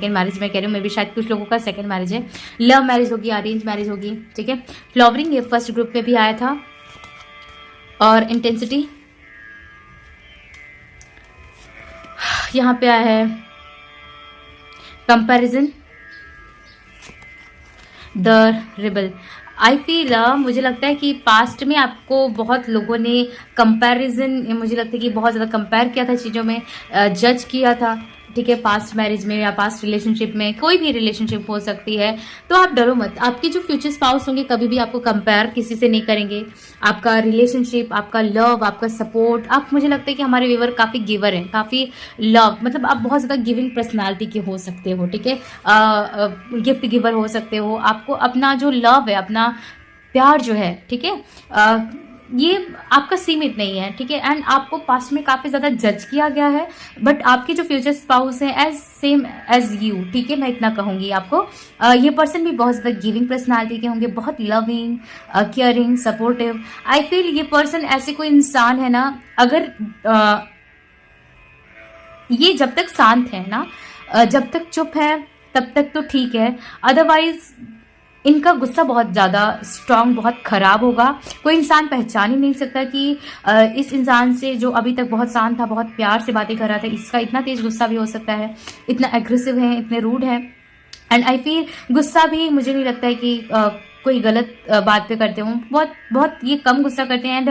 मैरिज मैं कह रही हूँ, मे भी शायद कुछ लोगों का सेकेंड मैरिज है, लव मैरिज होगी, अरेंज मैरिज होगी, ठीक है। फ्लावरिंग ये फर्स्ट ग्रुप में भी आया था, और इंटेंसिटी यहाँ पे आया है, comparison, the rebel. I feel मुझे लगता है कि पास्ट में आपको बहुत लोगों ने कंपैरिजन, मुझे लगता है कि बहुत ज़्यादा कंपेयर किया था चीज़ों में, जज किया था, ठीक है। पास्ट मैरिज में या पास्ट रिलेशनशिप में, कोई भी रिलेशनशिप हो सकती है, तो आप डरो मत। आपके जो फ्यूचर स्पाउस होंगे कभी भी आपको कंपेयर किसी से नहीं करेंगे। आपका रिलेशनशिप, आपका लव, आपका सपोर्ट, आप, मुझे लगता है कि हमारे व्यूवर काफ़ी गिवर हैं, काफ़ी लव, मतलब आप बहुत ज़्यादा गिविंग पर्सनालिटी के हो सकते हो, ठीक है। गिफ्ट गिवर हो सकते हो। आपको अपना जो लव है, अपना प्यार जो है, ठीक है, ये आपका सीमित नहीं है, ठीक है। एंड आपको पास्ट में काफ़ी ज़्यादा जज किया गया है, बट आपके जो फ्यूचर स्पाउस हैं एज सेम एज यू, ठीक है, मैं इतना कहूँगी आपको। ये पर्सन भी बहुत ज़्यादा गिविंग पर्सनालिटी के होंगे, बहुत loving, caring, supportive. I feel ये पर्सन ऐसे कोई इंसान है ना, अगर ये जब तक शांत है ना, जब तक चुप है तब तक तो ठीक है, अदरवाइज इनका गुस्सा बहुत ज़्यादा स्ट्रांग, बहुत ख़राब होगा। कोई इंसान पहचान ही नहीं सकता कि इस इंसान से जो अभी तक बहुत शांत था, बहुत प्यार से बातें कर रहा था, इसका इतना तेज़ गुस्सा भी हो सकता है। इतना एग्रेसिव है, इतने रूड है। एंड आई फील गुस्सा भी मुझे नहीं लगता है कि कोई गलत बात पे करते हूँ। बहुत बहुत ये कम गुस्सा करते हैं। एंड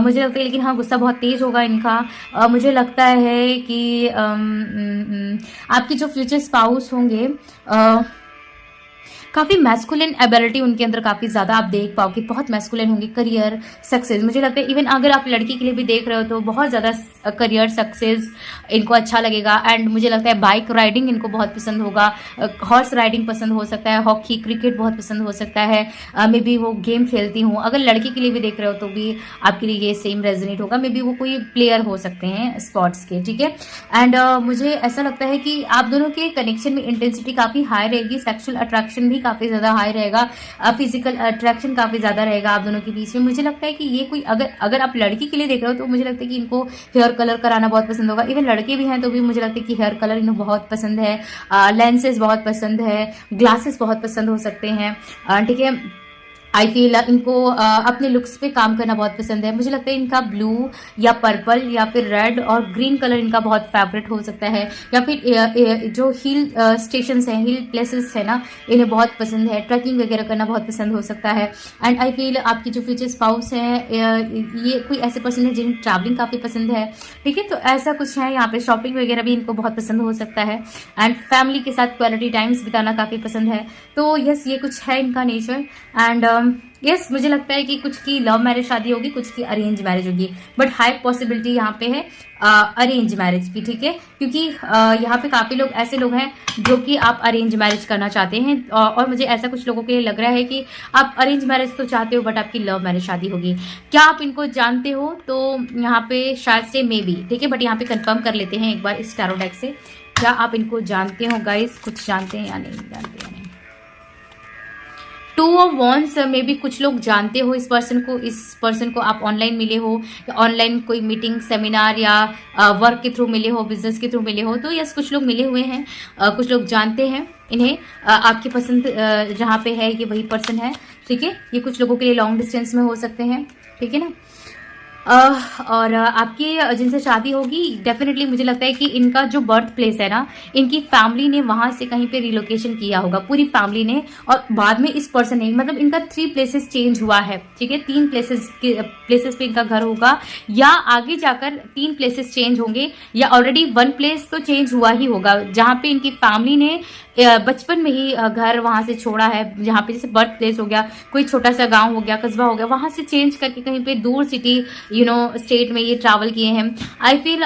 मुझे लगता है, लेकिन हाँ गुस्सा बहुत तेज होगा इनका। मुझे लगता है कि आपके जो फ्यूचर स्पाउस होंगे काफ़ी मैस्कुलिन एबिलिटी उनके अंदर काफ़ी ज़्यादा आप देख पाओगे, बहुत मैस्कुलिन होंगे। करियर सक्सेस, मुझे लगता है इवन अगर आप लड़की के लिए भी देख रहे हो तो बहुत ज़्यादा करियर सक्सेस इनको अच्छा लगेगा। एंड मुझे लगता है बाइक राइडिंग इनको बहुत पसंद होगा, हॉर्स राइडिंग पसंद हो सकता है, हॉकी क्रिकेट बहुत पसंद हो सकता है। मे बी वो गेम खेलती हूँ। अगर लड़की के लिए भी देख रहे हो तो भी आपके लिए ये सेम रेजोनेट होगा। मे बी वो कोई प्लेयर हो सकते हैं स्पोर्ट्स के, ठीक है। एंड मुझे ऐसा लगता है कि आप दोनों के कनेक्शन में इंटेंसिटी काफ़ी हाई रहेगी, सेक्सुअल अट्रैक्शन भी काफ़ी ज़्यादा हाई रहेगा, फिजिकल अट्रैक्शन काफ़ी ज़्यादा रहेगा आप दोनों के बीच में। मुझे लगता है कि ये कोई अगर आप लड़की के लिए देख रहे हो तो मुझे लगता है कि इनको हेयर कलर कराना बहुत पसंद होगा। इवन लड़के भी हैं तो भी मुझे लगता है कि हेयर कलर इन्हें बहुत पसंद है, लेंसेज बहुत पसंद है, ग्लासेस बहुत पसंद हो सकते हैं, ठीक है। आई फील इनको अपने लुक्स पे काम करना बहुत पसंद है। मुझे लगता है इनका ब्लू या पर्पल या फिर रेड और ग्रीन कलर इनका बहुत फेवरेट हो सकता है। या फिर जो हिल स्टेशंस हैं, हिल प्लेसेस है ना, इन्हें बहुत पसंद है। ट्रैकिंग वगैरह करना बहुत पसंद हो सकता है। एंड आई फील आपकी जो फ्यूचर स्पाउस हैं ये कोई ऐसे पर्सन है जिन्हें ट्रैवलिंग काफ़ी पसंद है, ठीक है। तो ऐसा कुछ है यहाँ पे। शॉपिंग वगैरह भी इनको बहुत पसंद हो सकता है। एंड फैमिली के साथ क्वालिटी टाइम्स बिताना काफ़ी पसंद है। तो यस, ये कुछ है इनका नेचर। एंड यस, मुझे लगता है कि कुछ की लव मैरिज शादी होगी, कुछ की अरेंज मैरिज होगी, बट हाई पॉसिबिलिटी यहाँ पे है अरेंज मैरिज की, ठीक है। क्योंकि यहाँ पे काफ़ी लोग ऐसे लोग हैं जो कि आप अरेंज मैरिज करना चाहते हैं, और मुझे ऐसा कुछ लोगों के लिए लग रहा है कि आप अरेंज मैरिज तो चाहते हो बट आपकी लव मैरिज शादी होगी। क्या आप इनको जानते हो? तो यहाँ पे शायद से मे बी, ठीक है, बट यहाँ पे कंफर्म कर लेते हैं एक बार इस टैरो डेक से। क्या आप इनको जानते हो गाइस? कुछ जानते हैं या नहीं जानते हैं? टू ऑफ वॉन्ड्स में भी कुछ लोग जानते हो इस पर्सन को आप ऑनलाइन मिले हो, या ऑनलाइन कोई मीटिंग सेमिनार या वर्क के थ्रू मिले हो, बिजनेस के थ्रू मिले हो। तो यस, कुछ लोग मिले हुए हैं, कुछ लोग जानते हैं इन्हें। आपकी पसंद जहाँ पे है ये वही पर्सन है, ठीक है। ये कुछ लोगों के लिए लॉन्ग डिस्टेंस में हो सकते हैं, ठीक है ना। और आपकी जिनसे शादी होगी डेफिनेटली मुझे लगता है कि इनका जो बर्थ प्लेस है ना, इनकी फैमिली ने वहां से कहीं पे रिलोकेशन किया होगा, पूरी फैमिली ने। और बाद में इस पर्सन ने, मतलब इनका 3 प्लेसेस चेंज हुआ है, ठीक है। 3 प्लेसेस पे इनका घर होगा, या आगे जाकर 3 प्लेसेस चेंज होंगे, या ऑलरेडी 1 प्लेस तो चेंज हुआ ही होगा जहाँ पे इनकी फैमिली ने बचपन में ही घर वहां से छोड़ा है। जहाँ पे जैसे बर्थ प्लेस हो गया, कोई छोटा सा गांव हो गया, कस्बा हो गया, वहां से चेंज करके कहीं पे दूर सिटी स्टेट में ये ट्रैवल किए हैं। आई फील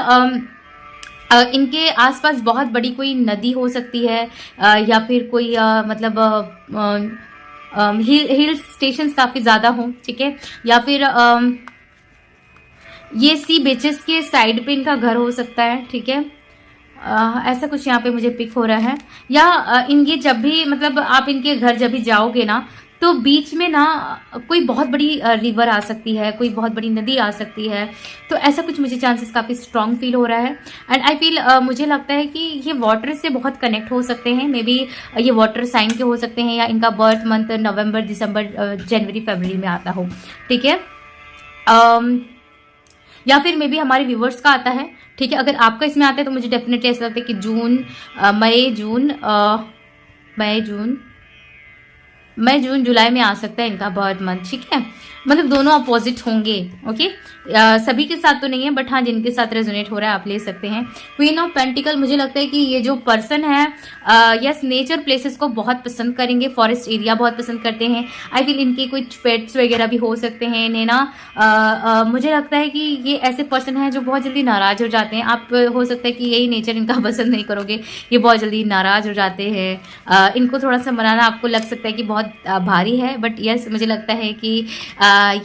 इनके आसपास बहुत बड़ी कोई नदी हो सकती है, या फिर कोई मतलब हिल स्टेशंस काफ़ी ज़्यादा हो, ठीक है। या फिर ये सी बीचेस के साइड पे इनका घर हो सकता है, ठीक है। ऐसा कुछ यहाँ पे मुझे पिक हो रहा है। या इनके जब भी, मतलब आप इनके घर जब भी जाओगे ना, तो बीच में ना कोई बहुत बड़ी रिवर आ सकती है, कोई बहुत बड़ी नदी आ सकती है। तो ऐसा कुछ मुझे चांसेस काफ़ी स्ट्रांग फील हो रहा है। एंड आई फील मुझे लगता है कि ये वाटर से बहुत कनेक्ट हो सकते हैं। मे बी ये वाटर साइन के हो सकते हैं, या इनका बर्थ मंथ नवंबर, दिसंबर, जनवरी, फरवरी में आता हो, ठीक है। या फिर मे बी हमारे व्यूवर्स का आता है, ठीक है। अगर आपका इसमें आता है तो मुझे डेफिनेटली ऐसा लगता है कि मई जून जुलाई में आ सकता है इनका बर्थ मंथ, ठीक है। मतलब दोनों अपोजिट होंगे, ओके। सभी के साथ तो नहीं है, बट हाँ जिनके साथ रेजोनेट हो रहा है आप ले सकते हैं। क्वीन ऑफ पेंटिकल, मुझे लगता है कि ये जो पर्सन है यस नेचर प्लेसेस को बहुत पसंद करेंगे, फॉरेस्ट एरिया बहुत पसंद करते हैं। आई फील इनके कुछ पेट्स वगैरह भी हो सकते हैं इन्हें ना। मुझे लगता है कि ये ऐसे पर्सन हैं जो बहुत जल्दी नाराज हो जाते हैं। आप हो सकता है कि यही नेचर इनका पसंद नहीं करोगे, ये बहुत जल्दी नाराज हो जाते हैं। इनको थोड़ा सा मनाना आपको लग सकता है कि बहुत भारी है, बट यस मुझे लगता है कि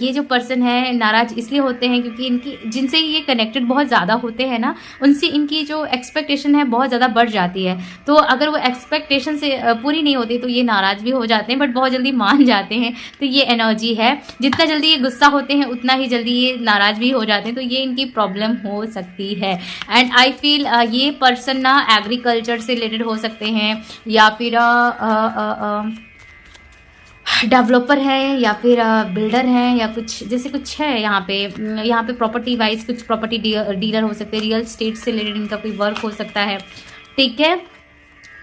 ये जो पर्सन है नाराज इसलिए होते हैं क्योंकि इनकी जिनसे ये कनेक्टेड बहुत ज़्यादा होते हैं ना, उनसे इनकी जो एक्सपेक्टेशन है बहुत ज़्यादा बढ़ जाती है। तो अगर वो एक्सपेक्टेशन से पूरी नहीं होती तो ये नाराज़ भी हो जाते हैं, बट बहुत जल्दी मान जाते हैं। तो ये एनर्जी है, जितना जल्दी ये गुस्सा होते हैं उतना ही जल्दी ये नाराज़ भी हो जाते हैं। तो ये इनकी प्रॉब्लम हो सकती है। एंड आई फील ये पर्सन ना एग्रीकल्चर से रिलेटेड हो सकते हैं, या फिर डेवलपर है या फिर बिल्डर हैं या कुछ जैसे कुछ है यहाँ पे प्रॉपर्टी वाइज कुछ प्रॉपर्टी डीलर हो सकते हैं, रियल स्टेट से रिलेटेड इनका कोई वर्क हो सकता है, ठीक है।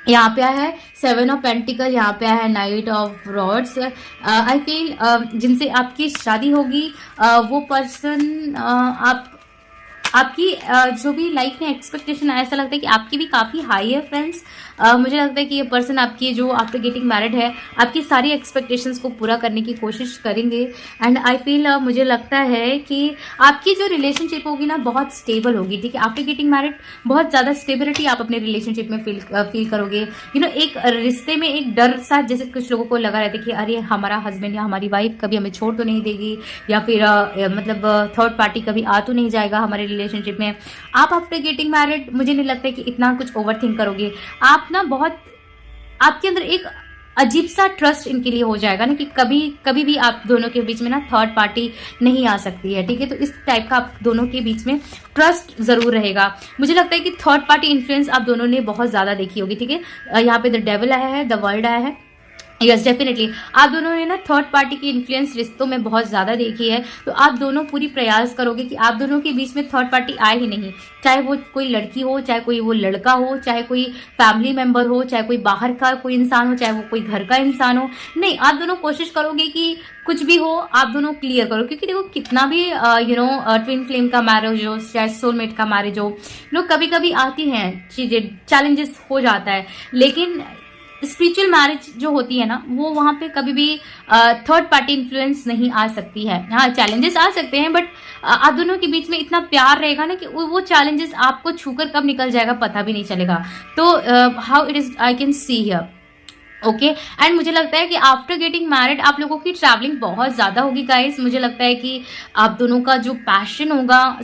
यहाँ पे आया है 7 ऑफ पेंटिकल, यहाँ पे आया है night of rods. I feel जिनसे आपकी शादी होगी वो पर्सन आपकी जो भी लाइफ में एक्सपेक्टेशन है, ऐसा लगता है कि आपकी भी काफ़ी हाई है फ्रेंड्स। मुझे लगता है कि ये पर्सन आपकी जो आफ्टर गेटिंग मैरिड है आपकी सारी एक्सपेक्टेशंस को पूरा करने की कोशिश करेंगे। एंड आई फील मुझे लगता है कि आपकी जो रिलेशनशिप होगी ना बहुत स्टेबल होगी, ठीक है। आफ्टर गेटिंग मैरिड बहुत ज़्यादा स्टेबिलिटी आप अपने रिलेशनशिप में फील करोगे। एक रिश्ते में एक डर सा जैसे कुछ लोगों को लगा रहता है कि अरे हमारा हस्बैंड या हमारी वाइफ कभी हमें छोड़ तो नहीं देगी, या फिर मतलब थर्ड पार्टी कभी आ तो नहीं जाएगा हमारे रिलेशनशिप में। आप आफ्टर गेटिंग मैरिड मुझे नहीं लगता है कि इतना कुछ ओवर थिंक करोगे आप ना। बहुत आपके अंदर एक अजीब सा ट्रस्ट इनके लिए हो जाएगा ना कि कभी भी आप दोनों के बीच में ना थर्ड पार्टी नहीं आ सकती है, ठीक है। तो इस टाइप का आप दोनों के बीच में ट्रस्ट जरूर रहेगा। मुझे लगता है कि थर्ड पार्टी इन्फ्लुएंस आप दोनों ने बहुत ज्यादा देखी होगी, ठीक है। यहाँ पे द डेविल आया है, द वर्ल्ड आया है। यस डेफिनेटली आप दोनों ने ना थर्ड पार्टी की इन्फ्लुएंस रिश्तों में बहुत ज़्यादा देखी है। तो आप दोनों पूरी प्रयास करोगे कि आप दोनों के बीच में थर्ड पार्टी आए ही नहीं, चाहे वो कोई लड़की हो, चाहे कोई वो लड़का हो, चाहे कोई फैमिली मेंबर हो, चाहे कोई बाहर का कोई इंसान हो, चाहे वो कोई घर का इंसान हो। नहीं, आप दोनों कोशिश करोगे कि कुछ भी हो आप दोनों क्लियर करो। क्योंकि देखो कितना भी ट्विन फ्लेम का मैरिज हो, चाहे सोलमेट का मैरिज हो, कभी कभी आती हैं चीज़ें, चैलेंजेस हो जाता है। लेकिन स्पिरिचुअल मैरिज जो होती है ना वो वहाँ पे कभी भी थर्ड पार्टी इन्फ्लुएंस नहीं आ सकती है। हाँ, चैलेंजेस आ सकते हैं बट आप दोनों के बीच में इतना प्यार रहेगा ना कि वो चैलेंजेस आपको छूकर कब निकल जाएगा पता भी नहीं चलेगा। तो how it is I can see here, okay. And मुझे लगता है कि आफ्टर गेटिंग मैरिड आप लोगों की ट्रैवलिंग बहुत ज़्यादा होगी गाइस। मुझे लगता है कि आप दोनों का जो पैशन होगा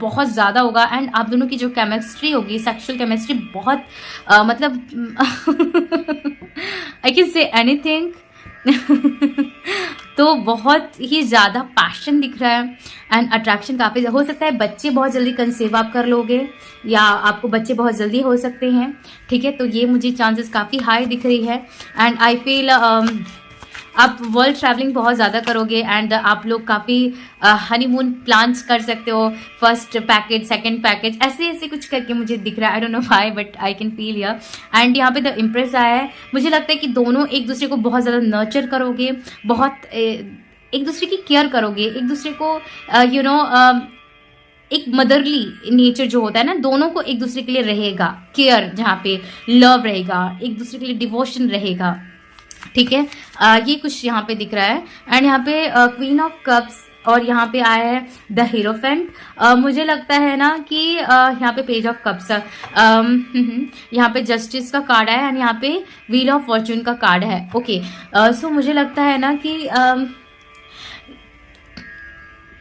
बहुत ज़्यादा होगा। एंड आप दोनों की जो केमिस्ट्री होगी, सेक्सुअल केमिस्ट्री बहुत मतलब आई कैन से एनीथिंग तो बहुत ही ज़्यादा पैशन दिख रहा है एंड अट्रैक्शन काफ़ी हो सकता है। बच्चे बहुत जल्दी कंसीव आप कर लोगे या आपको बच्चे बहुत जल्दी हो सकते हैं, ठीक है। तो ये मुझे चांसेस काफ़ी हाई दिख रही है। एंड आई फील आप वर्ल्ड ट्रैवलिंग बहुत ज़्यादा करोगे एंड आप लोग काफ़ी हनीमून प्लान्स कर सकते हो। फर्स्ट पैकेज, सेकंड पैकेज, ऐसे ऐसे कुछ करके मुझे दिख रहा है। I don't know why but I can feel here. And यहाँ पे द इम्प्रेस आया है। मुझे लगता है कि दोनों एक दूसरे को बहुत ज़्यादा नर्चर करोगे, बहुत एक दूसरे की केयर करोगे, एक दूसरे को एक मदरली नेचर जो होता है ना, दोनों को एक दूसरे के लिए रहेगा केयर, जहाँ पे लव रहेगा, एक दूसरे के लिए डिवोशन रहेगा, ठीक है। ये कुछ यहाँ पे दिख रहा है। एंड यहाँ पे क्वीन ऑफ कप्स और यहाँ पे आया है द हीरोफेंट। मुझे लगता है ना कि यहाँ पे पेज ऑफ कप्स, यहाँ पे जस्टिस का कार्ड है एंड यहाँ पे व्हील ऑफ फॉर्चून का कार्ड है, ओके। सो मुझे लगता है ना कि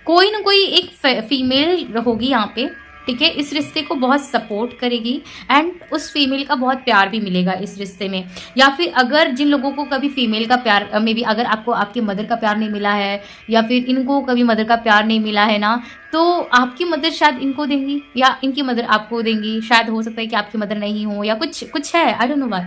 कोई ना कोई एक फीमेल होगी यहाँ पे, ठीक है, इस रिश्ते को बहुत सपोर्ट करेगी एंड उस फीमेल का बहुत प्यार भी मिलेगा इस रिश्ते में। या फिर अगर जिन लोगों को कभी फीमेल का प्यार, मे बी अगर आपको आपके मदर का प्यार नहीं मिला है या फिर इनको कभी मदर का प्यार नहीं मिला है ना, तो आपकी मदर शायद इनको देंगी या इनकी मदर आपको देंगी। शायद हो सकता है कि आपकी मदर नहीं हो या कुछ है, आई डोंट नो व्हाई।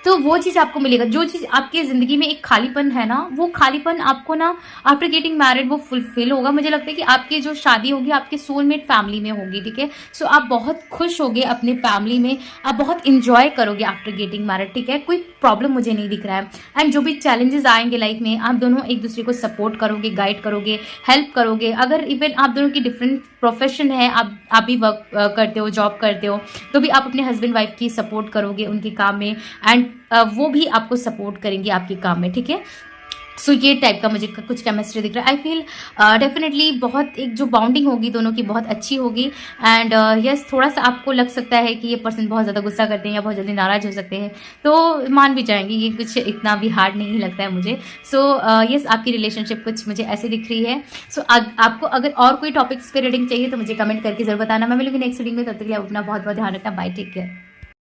तो वो चीज़ आपको मिलेगा। जो चीज़ आपके ज़िंदगी में एक खालीपन है ना, वो खालीपन आपको ना आफ्टर गेटिंग मैरिड वो फुलफिल होगा। मुझे लगता है कि आपकी जो शादी होगी आपके सोलमेट फैमिली में होगी, ठीक है। सो आप बहुत खुश होगे अपने फैमिली में, आप बहुत इंजॉय करोगे आफ्टर गेटिंग मैरिड, ठीक है। कोई प्रॉब्लम मुझे नहीं दिख रहा है। एंड जो भी चैलेंजेस आएंगे लाइफ में, आप दोनों एक दूसरे को सपोर्ट करोगे, गाइड करोगे, हेल्प करोगे। अगर इवन आप दोनों की डिफरेंट प्रोफेशन है, आप भी वर्क करते हो, जॉब करते हो, तो भी आप अपने हस्बैंड वाइफ की सपोर्ट करोगे उनके काम में एंड वो भी आपको सपोर्ट करेंगे आपके काम में, ठीक है। सो ये टाइप का मुझे कुछ केमिस्ट्री दिख रहा है। आई फील डेफिनेटली बहुत एक जो बाउंडिंग होगी दोनों की बहुत अच्छी होगी। एंड यस, थोड़ा सा आपको लग सकता है कि ये पर्सन बहुत ज़्यादा गुस्सा करते हैं या बहुत जल्दी नाराज हो सकते हैं, तो मान भी जाएंगे, ये कुछ इतना भी हार्ड नहीं लगता है मुझे। सो यस, आपकी रिलेशनशिप कुछ मुझे ऐसे दिख रही है। सो आपको अगर और कोई टॉपिक्स पे रीडिंग चाहिए तो मुझे कमेंट करके जरूर बताना। मैं मिलूंगी नेक्स्ट रीडिंग में, तब तक के लिए अपना बहुत बहुत ध्यान रखना। Bye, take care.